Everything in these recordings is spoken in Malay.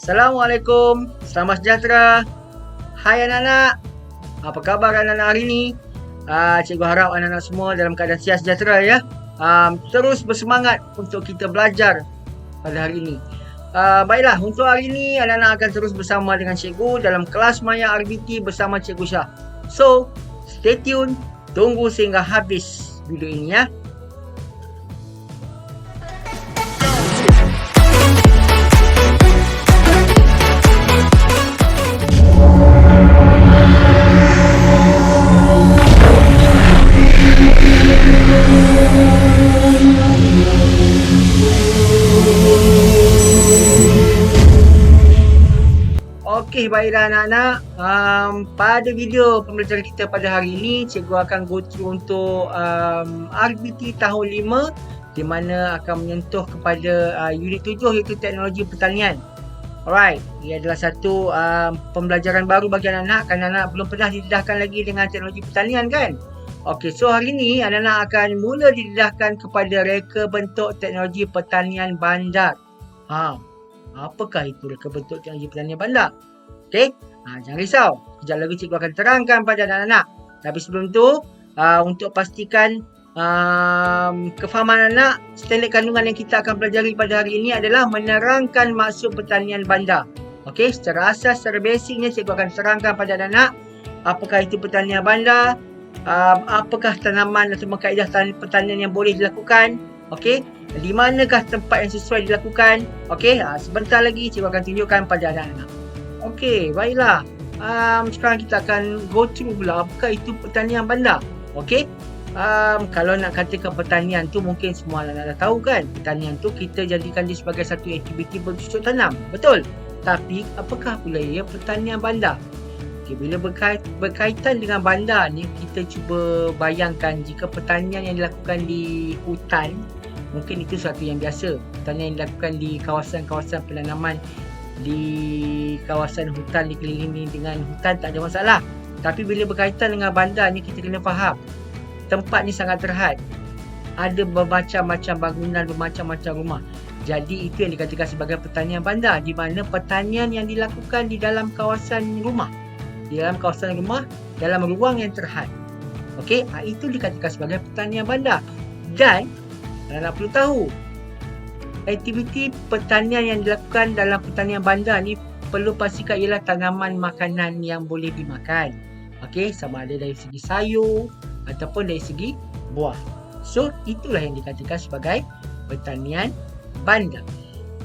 Assalamualaikum, selamat sejahtera. Hai anak-anak, apa khabar anak-anak hari ini? Cikgu harap anak-anak semua dalam keadaan sihat sejahtera ya. Terus bersemangat untuk kita belajar pada hari ini. Baiklah, untuk hari ini anak-anak akan terus bersama dengan cikgu dalam kelas Maya RBT bersama Cikgu Syah. So, stay tune, tunggu sehingga habis video ini ya. Okey, baiklah anak-anak. Pada video pembelajaran kita pada hari ini, cikgu akan go through untuk RBT tahun 5 di mana akan menyentuh kepada unit 7 iaitu teknologi pertanian. Alright, ia adalah satu pembelajaran baru bagi anak-anak kerana anak belum pernah didedahkan lagi dengan teknologi pertanian kan? Okey, so hari ini anak-anak akan mula didedahkan kepada reka bentuk teknologi pertanian bandar. Apakah itu reka bentuk teknologi pertanian bandar? Okey, jangan risau. Sekejap lagi cikgu akan terangkan pada anak-anak. Tapi sebelum tu, untuk pastikan kefahaman anak, standard kandungan yang kita akan pelajari pada hari ini adalah menerangkan maksud pertanian bandar. Okey, secara asas, secara basicnya cikgu akan terangkan pada anak-anak apakah itu pertanian bandar, apakah tanaman atau kaedah pertanian yang boleh dilakukan. Okey, di manakah tempat yang sesuai dilakukan. Okey, sebentar lagi cikgu akan tunjukkan pada anak-anak. Okey, baiklah. Sekarang kita akan go through pula apakah itu pertanian bandar. Okey. Kalau nak katakan pertanian tu mungkin semua anak-anak dah tahu kan. Pertanian tu kita jadikan dia sebagai satu aktiviti bercocok tanam. Betul? Tapi apakah pula ia pertanian bandar? Okey, bila berkaitan dengan bandar ni, kita cuba bayangkan jika pertanian yang dilakukan di hutan, mungkin itu satu yang biasa. Pertanian yang dilakukan di kawasan-kawasan penanaman, di kawasan hutan, dikelilingi dengan hutan, tak ada masalah. Tapi bila berkaitan dengan bandar ni, kita kena faham tempat ni sangat terhad, ada bermacam-macam bangunan, bermacam-macam rumah. Jadi itu yang dikatakan sebagai pertanian bandar, di mana pertanian yang dilakukan di dalam kawasan rumah, dalam ruang yang terhad. Okey, itu dikatakan sebagai pertanian bandar. Dan anak perlu tahu, aktiviti pertanian yang dilakukan dalam pertanian bandar ni perlu pastikan ialah tanaman makanan yang boleh dimakan. Okey, sama ada dari segi sayur ataupun dari segi buah. So, itulah yang dikatakan sebagai pertanian bandar.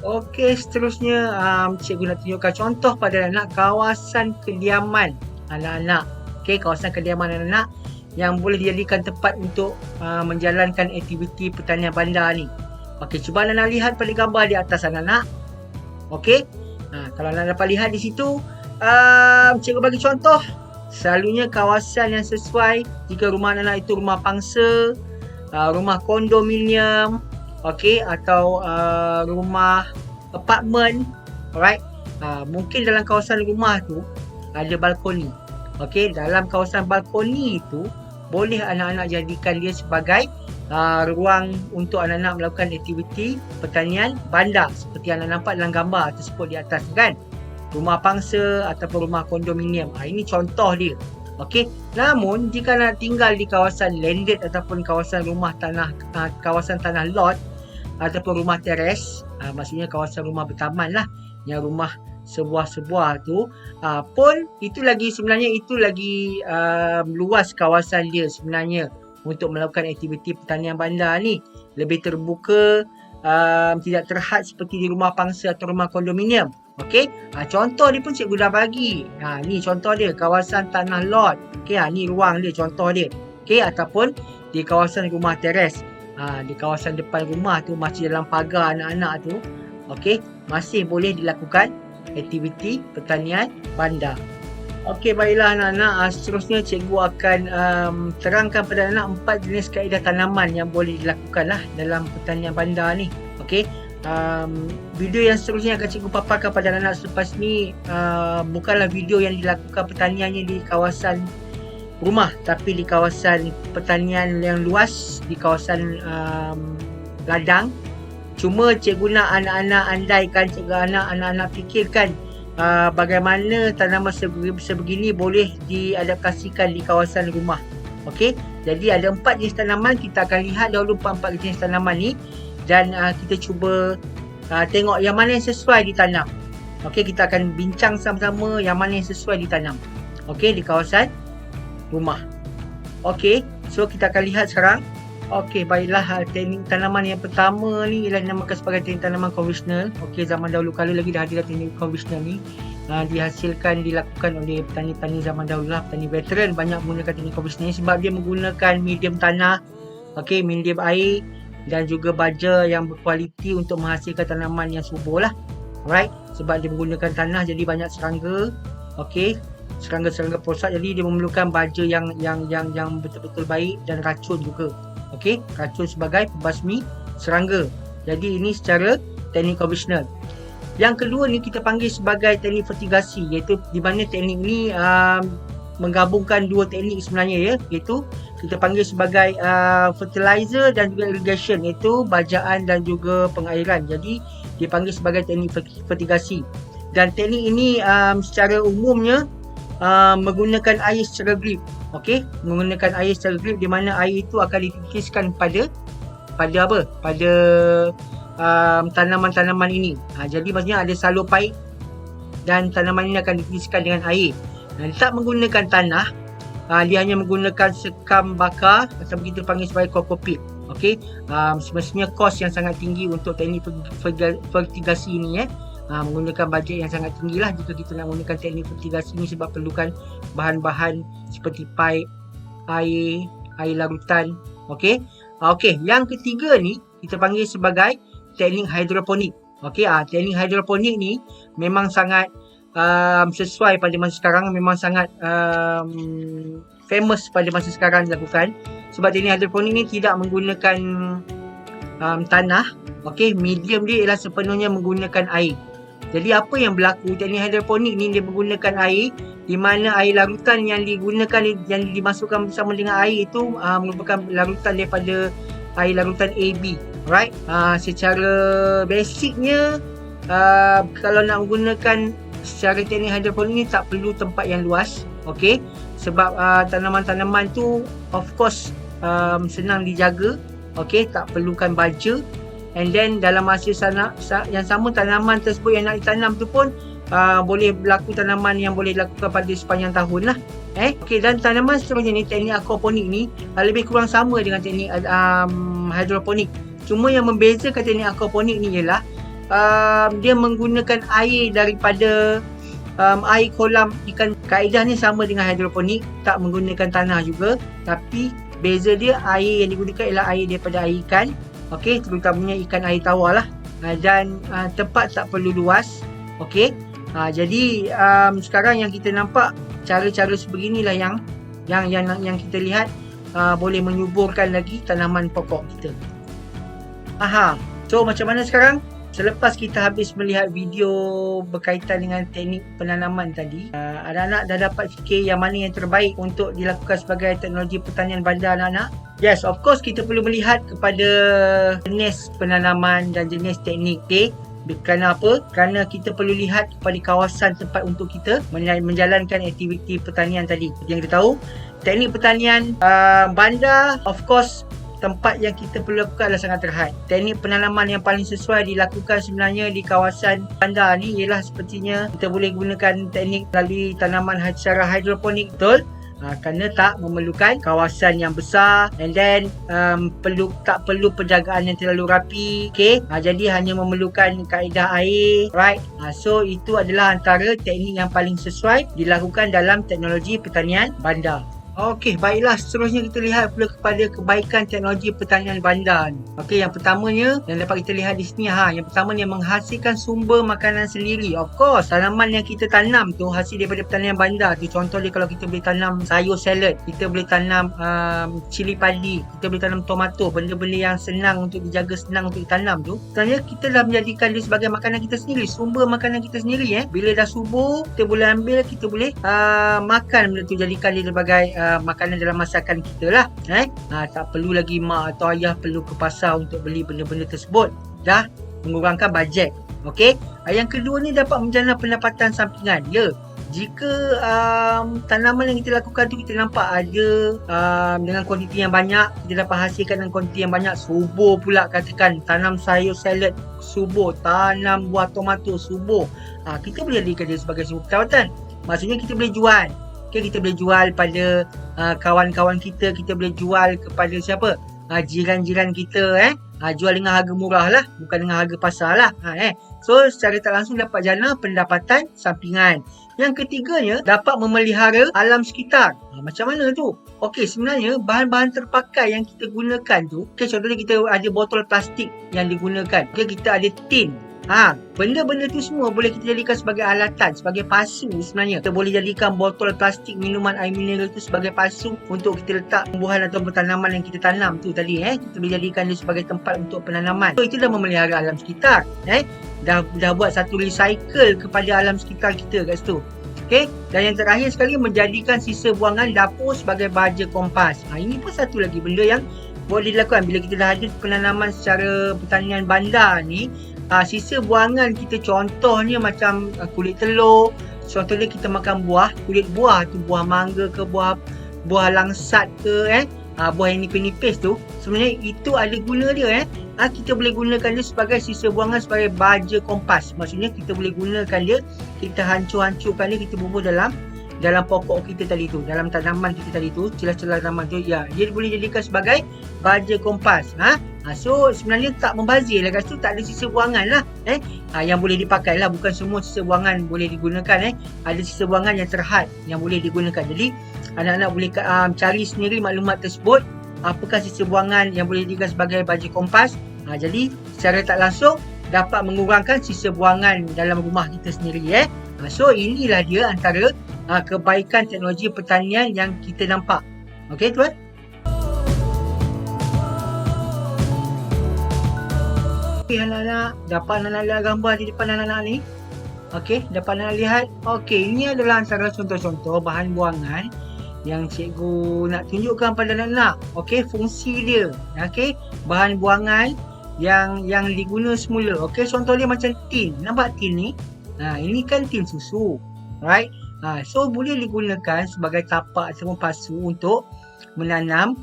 Okey, seterusnya cikgu nak tunjukkan contoh pada anak kawasan kediaman anak-anak. Okey, kawasan kediaman anak-anak yang boleh dijadikan tempat untuk menjalankan aktiviti pertanian bandar ni. Okey, cuba anak-anak lihat pada gambar di atas anak-anak. Okey. Kalau anak dapat lihat di situ, cikgu bagi contoh. Selalunya kawasan yang sesuai jika rumah anak-anak itu rumah pangsa, rumah kondominium, okey, atau rumah apartmen. Alright. Mungkin dalam kawasan rumah tu ada balkoni. Okey, dalam kawasan balkoni itu boleh anak-anak jadikan dia sebagai ruang untuk anak-anak melakukan aktiviti pertanian bandar seperti yang anda nampak dalam gambar tersebut di atas kan, rumah pangsa ataupun rumah kondominium. Ini contoh dia. Okey, namun jika anda tinggal di kawasan landed ataupun kawasan rumah tanah, kawasan tanah lot ataupun rumah teres, maksudnya kawasan rumah bertaman lah, yang rumah sebuah-sebuah tu pun itu lagi luas kawasan dia sebenarnya untuk melakukan aktiviti pertanian bandar ni. Lebih terbuka, tidak terhad seperti di rumah pangsa atau rumah kondominium. Okey, contoh dia pun cikgu dah bagi. Ni contoh dia, kawasan tanah lot. Okey, ni ruang dia, contoh dia. Okey, ataupun di kawasan rumah teres. Di kawasan depan rumah tu, masih dalam pagar anak-anak tu, okey, masih boleh dilakukan aktiviti pertanian bandar. Okey, baiklah anak-anak, seterusnya cikgu akan terangkan pada anak 4 jenis kaedah tanaman yang boleh dilakukan lah dalam pertanian bandar ni. Okey, video yang seterusnya akan cikgu paparkan pada anak-anak selepas ni bukanlah video yang dilakukan pertaniannya di kawasan rumah, tapi di kawasan pertanian yang luas, di kawasan ladang Cuma cikgu nak anak-anak andaikan, cikgu anak-anak fikirkan bagaimana tanaman sebegini boleh diadaptasikan di kawasan rumah. Okey, jadi ada 4 jenis tanaman. Kita akan lihat dahulu 4 jenis tanaman ni dan kita cuba tengok yang mana yang sesuai ditanam. Okey, kita akan bincang sama-sama yang mana yang sesuai ditanam. Okey, di kawasan rumah. Okey, so kita akan lihat sekarang. Okey, baiklah, teknik tanaman yang pertama ni ialah dinamakan sebagai teknik tanaman konvensional. Okey, zaman dahulu kala lagi dah ada teknik konvensional ni. Dilakukan oleh petani-petani zaman dahulu lah. Petani veteran banyak menggunakan teknik konvensional ni sebab dia menggunakan medium tanah, okey, medium air dan juga baja yang berkualiti untuk menghasilkan tanaman yang subur lah. Alright, sebab dia menggunakan tanah jadi banyak serangga. Okey, serangga-serangga perosak, jadi dia memerlukan baja yang betul-betul baik dan racun juga. Okey, racun sebagai pembasmi serangga. Jadi ini secara teknik konvensional. Yang kedua ni kita panggil sebagai teknik fertigasi, iaitu di mana teknik ni menggabungkan 2 teknik sebenarnya ya, iaitu kita panggil sebagai fertilizer dan juga irrigation, iaitu bajaan dan juga pengairan. Jadi dipanggil sebagai teknik fertigasi. Dan teknik ini secara umumnya menggunakan air secara drip. Okey, menggunakan air secara drip di mana air itu akan dititiskan pada apa? Pada tanaman-tanaman ini. Jadi maksudnya ada salur paip dan tanaman ini akan dititiskan dengan air. Dan tak menggunakan tanah, dia hanya menggunakan sekam bakar atau kita panggil sebagai kokopit. Okey, semestinya kos yang sangat tinggi untuk teknik fertigasi ini menggunakan bajet yang sangat tinggi lah jika kita nak menggunakan teknik fertigasi ni, sebab perlukan bahan-bahan seperti paip, air larutan. Okey, yang ketiga ni kita panggil sebagai teknik hidroponik. Okey, teknik hidroponik ni memang sangat sesuai pada masa sekarang, memang sangat famous pada masa sekarang dilakukan sebab teknik hidroponik ni tidak menggunakan tanah. Okey, medium dia ialah sepenuhnya menggunakan air. Jadi apa yang berlaku, teknik hidroponik ni dia menggunakan air, di mana air larutan yang digunakan, yang dimasukkan bersama dengan air itu merupakan larutan daripada air larutan AB. Alright, secara basicnya kalau nak menggunakan secara teknik hidroponik ni tak perlu tempat yang luas. Okey, sebab tanaman-tanaman tu of course senang dijaga. Okey, tak perlukan baja. And then dalam masa yang sama, tanaman tersebut yang nak ditanam tu pun boleh berlaku tanaman yang boleh dilakukan pada sepanjang tahun lah. Okey, dan tanaman seterusnya ni, teknik aquaponik ni lebih kurang sama dengan teknik hidroponik. Cuma yang membezakan teknik aquaponik ni ialah dia menggunakan air daripada air kolam ikan. Kaedah ni sama dengan hidroponik, tak menggunakan tanah juga, tapi beza dia air yang digunakan ialah air daripada air ikan. Okey, terutamanya ikan air tawar lah, dan tempat tak perlu luas. Okey, jadi sekarang yang kita nampak cara-cara sebeginilah yang kita lihat boleh menyuburkan lagi tanaman pokok kita. So macam mana sekarang? Selepas kita habis melihat video berkaitan dengan teknik penanaman tadi, anak-anak dah dapat fikir yang mana yang terbaik untuk dilakukan sebagai teknologi pertanian bandar anak-anak? Yes, of course kita perlu melihat kepada jenis penanaman dan jenis teknik. Okay? Kerana apa? Kerana kita perlu lihat kepada kawasan tempat untuk kita menjalankan aktiviti pertanian tadi. Yang kita tahu, teknik pertanian bandar, of course tempat yang kita perlu lakukan adalah sangat terhad. Teknik penanaman yang paling sesuai dilakukan sebenarnya di kawasan bandar ni ialah sepertinya kita boleh gunakan teknik melalui tanaman secara hidroponik, betul? Kerana tak memerlukan kawasan yang besar, and then tak perlu penjagaan yang terlalu rapi. Okay? Jadi hanya memerlukan kaedah air, right? So itu adalah antara teknik yang paling sesuai dilakukan dalam teknologi pertanian bandar. Okey, baiklah, seterusnya kita lihat pula kepada kebaikan teknologi pertanian bandar. Okey, yang pertamanya yang dapat kita lihat di sini, yang pertama ni menghasilkan sumber makanan sendiri. Of course, tanaman yang kita tanam tu hasil daripada pertanian bandar tu. Contoh dia, kalau kita boleh tanam sayur salad, kita boleh tanam cili padi, kita boleh tanam tomato, benda-benda yang senang untuk dijaga, senang untuk ditanam tu, sebenarnya kita dah menjadikan dia sebagai makanan kita sendiri, sumber makanan kita sendiri. Bila dah subur, kita boleh ambil, kita boleh makan benda tu, jadikan dia sebagai makanan dalam masakan kita lah. Tak perlu lagi mak atau ayah perlu ke pasar untuk beli benda-benda tersebut. dah mengurangkan bajet. Okey. Yang kedua ni dapat menjana pendapatan sampingan. Ya. Jika tanaman yang kita lakukan tu kita nampak ada dengan kuantiti yang banyak, kita dapat hasilkan dengan kuantiti yang banyak, subur pula katakan, tanam sayur salad subur, tanam buah tomato subur. Kita boleh jadikan dia sebagai sumber pendapatan. Maksudnya kita boleh jual. Okay, kita boleh jual pada kawan-kawan kita boleh jual kepada siapa? Jiran-jiran kita jual dengan harga murah lah, bukan dengan harga pasar lah. So secara tak langsung dapat jana pendapatan sampingan. Yang ketiganya, dapat memelihara alam sekitar. Macam mana tu? Okey, sebenarnya bahan-bahan terpakai yang kita gunakan tu, contohnya kita ada botol plastik yang digunakan. Kita ada tin. Benda-benda tu semua boleh kita jadikan sebagai alatan, sebagai pasu sebenarnya. Kita boleh jadikan botol plastik minuman air mineral tu sebagai pasu untuk kita letak tumbuhan atau tanaman yang kita tanam tu tadi. Kita boleh jadikan dia sebagai tempat untuk penanaman. So, itu dah memelihara alam sekitar. Dah buat satu recycle kepada alam sekitar kita kat situ. Okay? Dan yang terakhir sekali, menjadikan sisa buangan dapur sebagai baja kompas. Ini pun satu lagi benda yang boleh dilakukan bila kita dah ada penanaman secara pertanian bandar ni. Sisa buangan kita, contohnya macam kulit telur, contohnya kita makan buah, kulit buah tu, buah mangga ke buah langsat ke, buah yang nipis-nipis tu, sebenarnya itu ada guna dia. Kita boleh gunakan dia sebagai sisa buangan, sebagai baja kompas. Maksudnya kita boleh gunakan dia, kita hancur-hancurkan dia, kita bubur dalam pokok kita tadi tu, dalam tanaman kita tadi tu, celah-celah tanaman tu, dia boleh jadikan sebagai baja kompas. So sebenarnya tak membazir lah kat situ, tak ada sisa buangan lah. Yang boleh dipakai lah, bukan semua sisa buangan boleh digunakan. Ada sisa buangan yang terhad yang boleh digunakan. Jadi anak-anak boleh cari sendiri maklumat tersebut, apakah sisa buangan yang boleh dijadikan sebagai baja kompas. Jadi secara tak langsung dapat mengurangkan sisa buangan dalam rumah kita sendiri. So inilah dia antara kebaikan teknologi pertanian yang kita nampak. Okey tuan? Okey anak-anak, dapat anak-anak lihat gambar di depan anak-anak ni? Okey, dapat anak lihat? Okey, ini adalah antara contoh-contoh bahan buangan yang cikgu nak tunjukkan pada anak-anak. Okey, fungsi dia. Okey, bahan buangan yang diguna semula. Okey, contoh dia macam tin. Nampak tin ni? Ini kan tin susu. Right? So boleh digunakan sebagai tapak ataupun pasu untuk menanam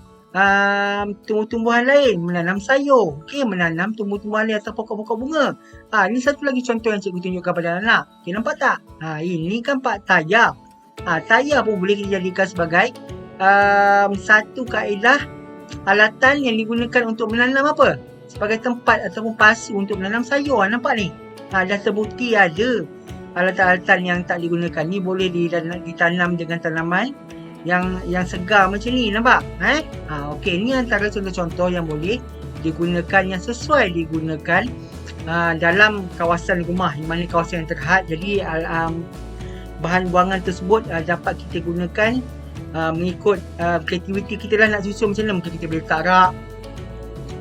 tumbuh-tumbuhan lain, menanam sayur, menanam tumbuh-tumbuhan lain atau pokok-pokok bunga. Ini satu lagi contoh yang cikgu tunjukkan pada anak. Nampak tak? Ini kan tayar. Tayar pun boleh kita jadikan sebagai satu kaedah alatan yang digunakan untuk menanam apa? Sebagai tempat ataupun pasu untuk menanam sayur. Nampak ni? Dah terbukti ada alatan-alatan yang tak digunakan. Ni boleh ditanam dengan tanaman yang segar macam ni, nampak? Okey, ni antara contoh-contoh yang boleh digunakan, yang sesuai digunakan dalam kawasan rumah, di mana kawasan yang terhad. Jadi bahan buangan tersebut dapat kita gunakan mengikut kreativiti kita lah nak susun macam mana. Mungkin kita boleh letak rak,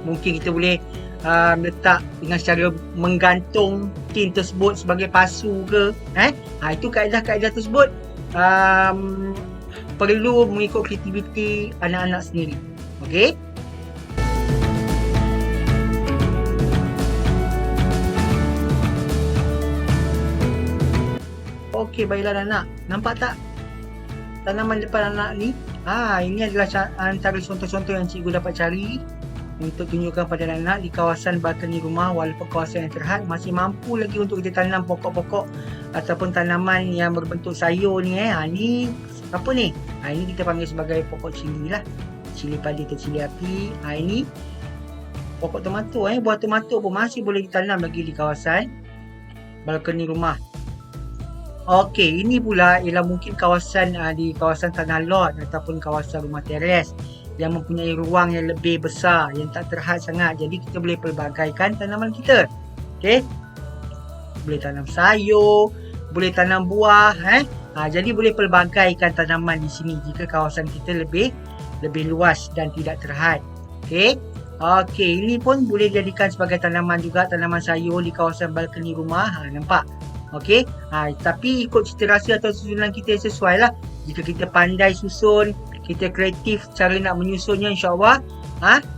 mungkin kita boleh letak dengan cara menggantung tin tersebut sebagai pasu ke. Itu kaedah-kaedah tersebut perlu mengikut kreativiti anak-anak sendiri. Okey? Okey, baiklah anak. Nampak tak tanaman depan anak ni? Ini adalah antara contoh-contoh yang cikgu dapat cari untuk tunjukkan pada anak-anak di kawasan balkoni rumah. Walaupun kawasan yang terhad, masih mampu lagi untuk kita tanam pokok-pokok ataupun tanaman yang berbentuk sayur ni. Ni apa ni? Ini kita panggil sebagai pokok cili lah. Cili padi atau cili api. Ini pokok tomato. Buah tomato pun masih boleh ditanam lagi di kawasan balkoni rumah. Okey, ini pula ialah mungkin kawasan di kawasan tanah lot ataupun kawasan rumah teres yang mempunyai ruang yang lebih besar, yang tak terhad sangat. Jadi kita boleh pelbagaikan tanaman kita. Okey. Boleh tanam sayur, boleh tanam buah. Jadi boleh pelbagaikan tanaman di sini jika kawasan kita lebih luas dan tidak terhad. Okey, ini pun boleh dijadikan sebagai tanaman juga, tanaman sayur di kawasan balkoni rumah. Nampak? Okey. Tapi ikut cita rasa atau susunan kita yang sesuai lah. Jika kita pandai susun, kita kreatif cara nak menyusunnya, insya-Allah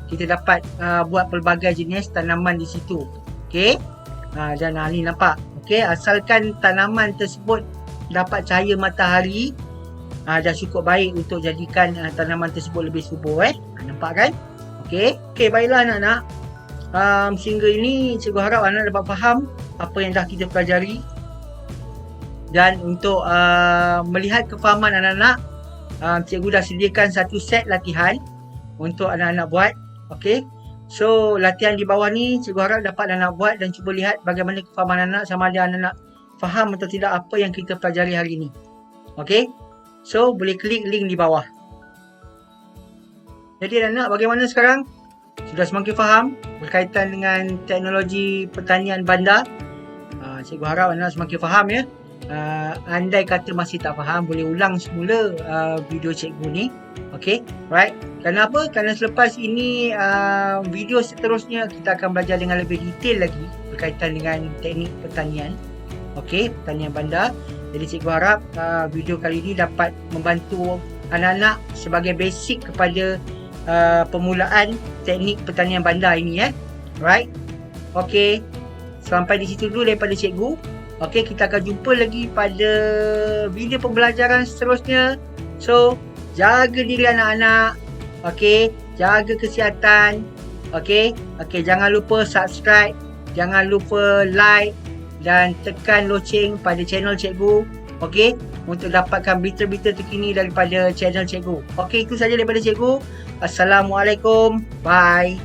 kita dapat buat pelbagai jenis tanaman di situ. Okey. Dan ni nampak. Okey, asalkan tanaman tersebut dapat cahaya matahari, dah cukup baik untuk jadikan tanaman tersebut lebih subur. Nampak kan? Okey. Okey, baiklah anak-anak. Sehingga ini cikgu harap anak dapat faham apa yang dah kita pelajari. Dan untuk melihat kefahaman anak-anak, cikgu dah sediakan satu set latihan untuk anak-anak buat. Okey. So, latihan di bawah ni cikgu harap dapat anak buat dan cuba lihat bagaimana kefahaman anak, sama ada anak faham atau tidak apa yang kita pelajari hari ni. Okey. So, boleh klik link di bawah. Jadi anak-anak bagaimana sekarang? Sudah semakin faham berkaitan dengan teknologi pertanian bandar? Cikgu harap anak semakin faham ya. Andai kata masih tak faham, boleh ulang semula video cikgu ni. Okey, right. Kenapa? Kerana selepas ini video seterusnya kita akan belajar dengan lebih detail lagi berkaitan dengan teknik pertanian. Okey, pertanian bandar. Jadi cikgu harap video kali ini dapat membantu anak-anak sebagai basic kepada permulaan teknik pertanian bandar ini Right. Okey. Sampai di situ dulu daripada cikgu. Okey, kita akan jumpa lagi pada video pembelajaran seterusnya. So, jaga diri anak-anak. Okey, jaga kesihatan. Okey, jangan lupa subscribe, jangan lupa like dan tekan loceng pada channel cikgu. Okey, untuk dapatkan berita-berita terkini daripada channel cikgu. Okey, itu saja daripada cikgu. Assalamualaikum. Bye.